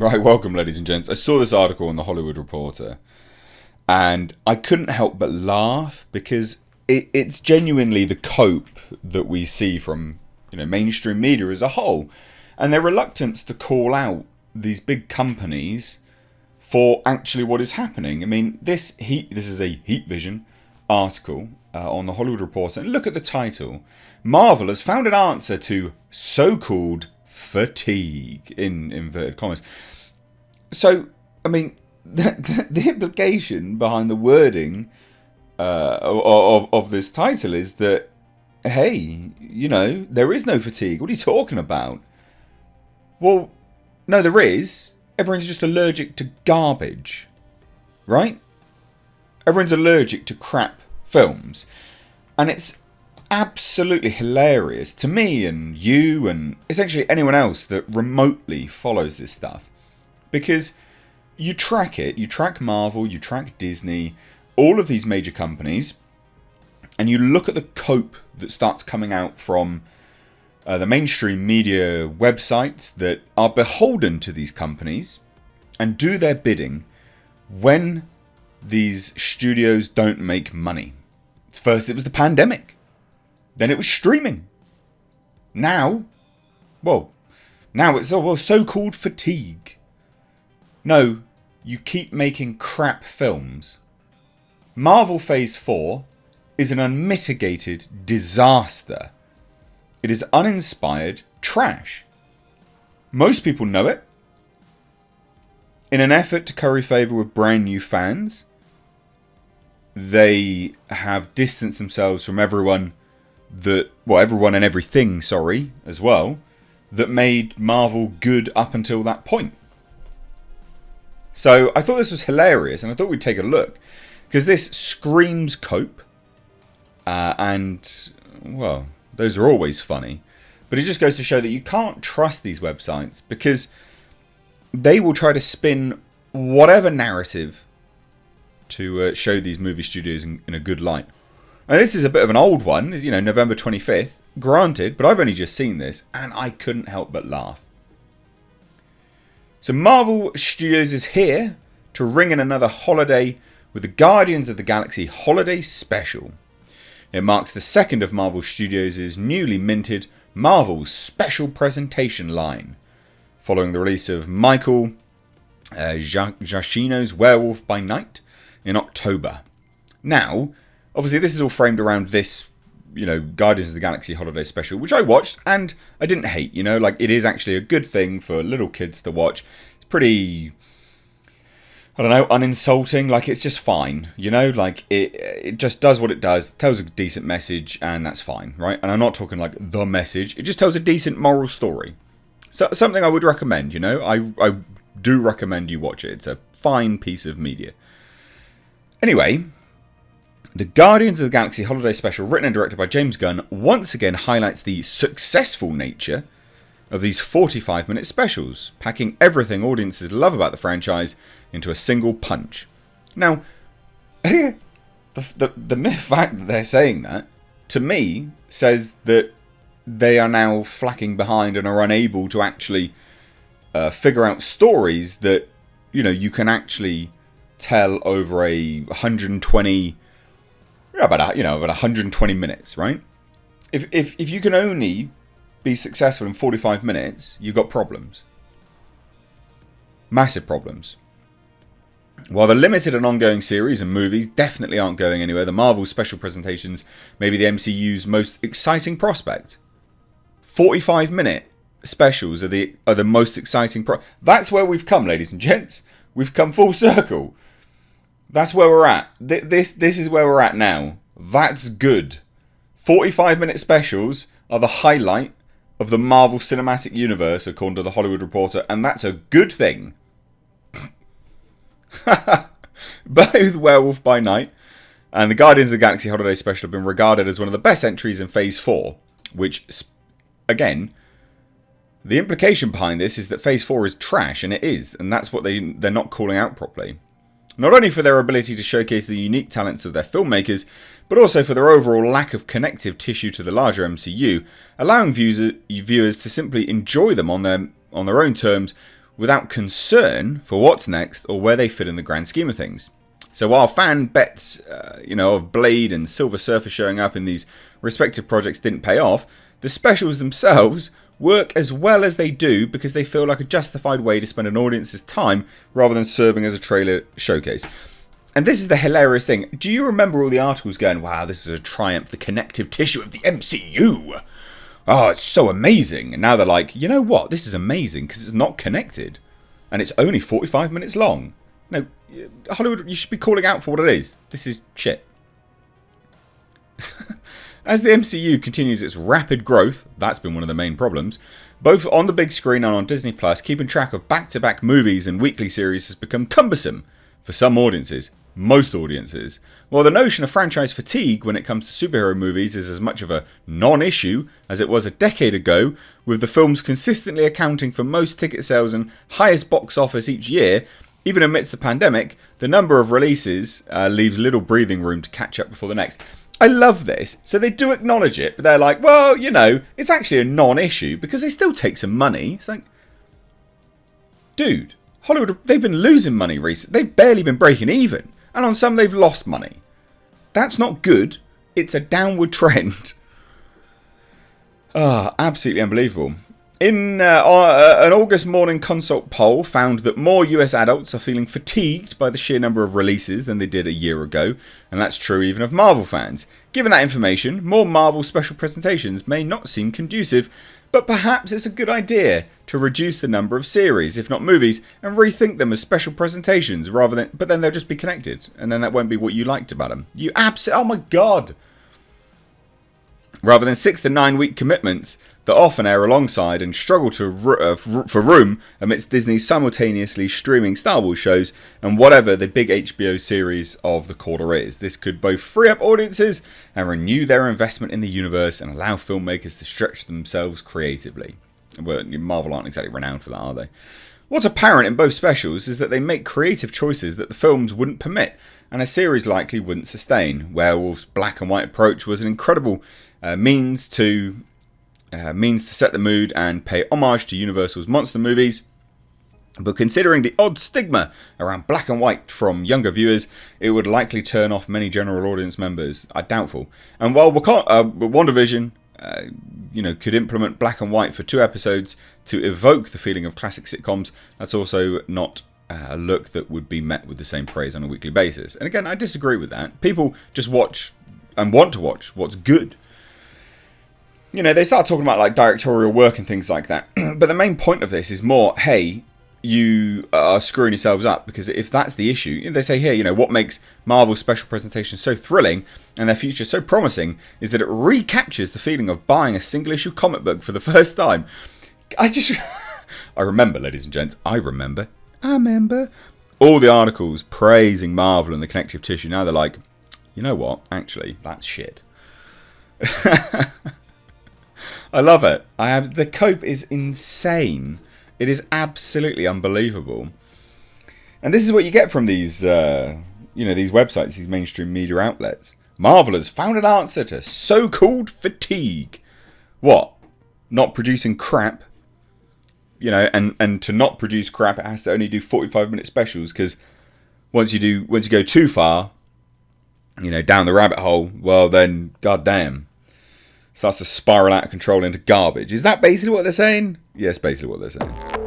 Right, welcome, ladies and gents. I saw this article in the Hollywood Reporter, and I couldn't help but laugh because it's genuinely the cope that we see from mainstream media as a whole, and their reluctance to call out these big companies for actually what is happening. I mean, this is a Heat Vision article on the Hollywood Reporter, and look at the title: Marvel has found an answer to so-called fatigue, in inverted commas. So, I mean, the implication behind the wording of this title is that, hey, there is no fatigue. What are you talking about? Well, no, there is. Everyone's just allergic to garbage, right? Everyone's allergic to crap films. And it's absolutely hilarious to me and you and essentially anyone else that remotely follows this stuff, because you track Marvel, you track Disney, all of these major companies, and you look at the cope that starts coming out from the mainstream media websites that are beholden to these companies and do their bidding when these studios don't make money. First it was the pandemic. Then it was streaming. Now it's so-called fatigue. No, you keep making crap films. Marvel Phase 4 is an unmitigated disaster. It is uninspired trash. Most people know it. In an effort to curry favour with brand new fans, they have distanced themselves from everyone and everything, as well, that made Marvel good up until that point. So I thought this was hilarious, and I thought we'd take a look, because this screams cope, and, well, those are always funny, but it just goes to show that you can't trust these websites, because they will try to spin whatever narrative to show these movie studios in a good light. And this is a bit of an old one, November 25th, granted, but I've only just seen this, and I couldn't help but laugh. So Marvel Studios is here to ring in another holiday with the Guardians of the Galaxy Holiday Special. It marks the second of Marvel Studios' newly minted Marvel Special Presentation line, following the release of Michael Giacchino's Werewolf by Night in October. Now, obviously this is all framed around this, Guardians of the Galaxy Holiday Special, which I watched and I didn't hate, it is actually a good thing for little kids to watch. It's pretty, uninsulting, it's just fine, it just does what it does, tells a decent message, and that's fine, right? And I'm not talking the message, it just tells a decent moral story. So something I would recommend, I do recommend you watch it. It's a fine piece of media. Anyway, the Guardians of the Galaxy Holiday Special, written and directed by James Gunn, once again highlights the successful nature of these 45-minute specials, packing everything audiences love about the franchise into a single punch. Now, the mere fact that they're saying that, to me, says that they are now flacking behind and are unable to actually figure out stories that, you can actually tell over a 120... about 120 minutes, right? If you can only be successful in 45 minutes, you've got problems. Massive problems. While the limited and ongoing series and movies definitely aren't going anywhere, the Marvel special presentations may be the MCU's most exciting prospect. 45-minute specials are the most exciting That's where we've come, ladies and gents. We've come full circle. That's where we're at. This is where we're at now. That's good. 45-minute specials are the highlight of the Marvel Cinematic Universe, according to the Hollywood Reporter, and that's a good thing. Both Werewolf by Night and the Guardians of the Galaxy Holiday Special have been regarded as one of the best entries in Phase 4, which, again, the implication behind this is that Phase 4 is trash, and it is, and that's what they're not calling out properly. Not only for their ability to showcase the unique talents of their filmmakers, but also for their overall lack of connective tissue to the larger MCU, allowing viewers to simply enjoy them on their own terms without concern for what's next or where they fit in the grand scheme of things. So while fan bets, of Blade and Silver Surfer showing up in these respective projects didn't pay off, the specials themselves work as well as they do because they feel like a justified way to spend an audience's time rather than serving as a trailer showcase. And this is the hilarious thing. Do you remember all the articles going, wow, this is a triumph, the connective tissue of the MCU? Oh, it's so amazing. And now they're like, you know what? This is amazing because it's not connected. And it's only 45 minutes long. No, Hollywood, you should be calling out for what it is. This is shit. As the MCU continues its rapid growth, that's been one of the main problems, both on the big screen and on Disney Plus, keeping track of back-to-back movies and weekly series has become cumbersome for some audiences, most audiences. While the notion of franchise fatigue when it comes to superhero movies is as much of a non-issue as it was a decade ago, with the films consistently accounting for most ticket sales and highest box office each year, even amidst the pandemic, the number of releases leaves little breathing room to catch up before the next. I love this. So they do acknowledge it, but they're like, well, it's actually a non-issue because they still take some money. It's like, dude, Hollywood, they've been losing money recently. They've barely been breaking even. And on some, they've lost money. That's not good. It's a downward trend. Absolutely unbelievable. In an August Morning Consult poll found that more US adults are feeling fatigued by the sheer number of releases than they did a year ago, and that's true even of Marvel fans. Given that information, more Marvel special presentations may not seem conducive, but perhaps it's a good idea to reduce the number of series, if not movies, and rethink them as special presentations but then they'll just be connected, and then that won't be what you liked about them. Oh my god! Rather than 6 to 9 week commitments that often air alongside and struggle for room amidst Disney's simultaneously streaming Star Wars shows and whatever the big HBO series of the quarter is. This could both free up audiences and renew their investment in the universe and allow filmmakers to stretch themselves creatively. Well, Marvel aren't exactly renowned for that, are they? What's apparent in both specials is that they make creative choices that the films wouldn't permit and a series likely wouldn't sustain. Werewolf's black and white approach was an incredible means to set the mood and pay homage to Universal's monster movies, but considering the odd stigma around black and white from younger viewers, it would likely turn off many general audience members. I doubtful. And while WandaVision, could implement black and white for 2 episodes to evoke the feeling of classic sitcoms, that's also not a look that would be met with the same praise on a weekly basis. And again, I disagree with that. People just watch and want to watch what's good. They start talking about like directorial work and things like that. But the main point of this is more, hey, you are screwing yourselves up. Because if that's the issue, they say here, what makes Marvel's special presentations so thrilling and their future so promising is that it recaptures the feeling of buying a single issue comic book for the first time. I remember, ladies and gents, I remember all the articles praising Marvel and the connective tissue. Now they're like, you know what? Actually, that's shit. I love it. The cope is insane. It is absolutely unbelievable. And this is what you get from these, these websites, these mainstream media outlets. Marvel has found an answer to so-called fatigue. What? Not producing crap. And to not produce crap, it has to only do 45-minute specials because once you go too far, down the rabbit hole, well then, goddamn. Starts to spiral out of control into garbage. Is that basically what they're saying? Yes, basically what they're saying.